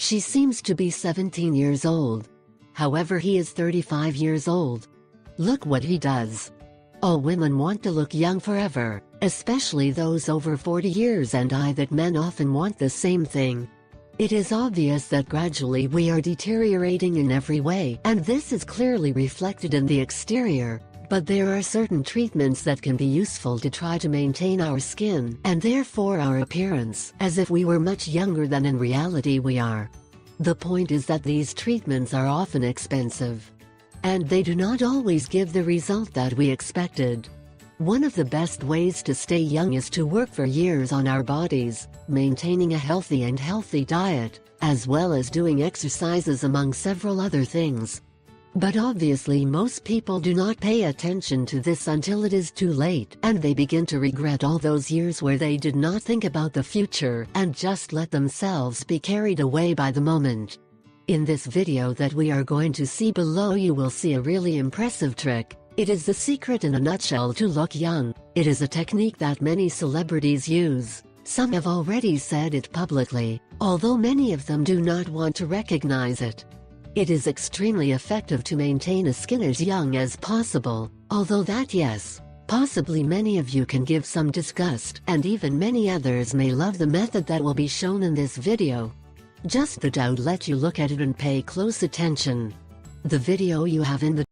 She seems to be 17 years old. However, he is 35 years old. Look what he does. All women want to look young forever, especially those over 40 years, and that men often want the same thing. It is obvious that gradually we are deteriorating in every way, and this is clearly reflected in the exterior. But there are certain treatments that can be useful to try to maintain our skin, and therefore our appearance, as if we were much younger than in reality we are. The point is that these treatments are often expensive, and they do not always give the result that we expected. One of the best ways to stay young is to work for years on our bodies, maintaining a healthy diet, as well as doing exercises among several other things. But obviously most people do not pay attention to this until it is too late, and they begin to regret all those years where they did not think about the future and just let themselves be carried away by the moment. In this video that we are going to see below, you will see a really impressive trick. It is the secret in a nutshell to look young. It is a technique that many celebrities use. Some have already said it publicly, although many of them do not want to recognize it. It is extremely effective to maintain a skin as young as possible, although that, yes, possibly many of you can give some disgust, and even many others may love the method that will be shown in this video. Just let you look at it and pay close attention. The video you have in the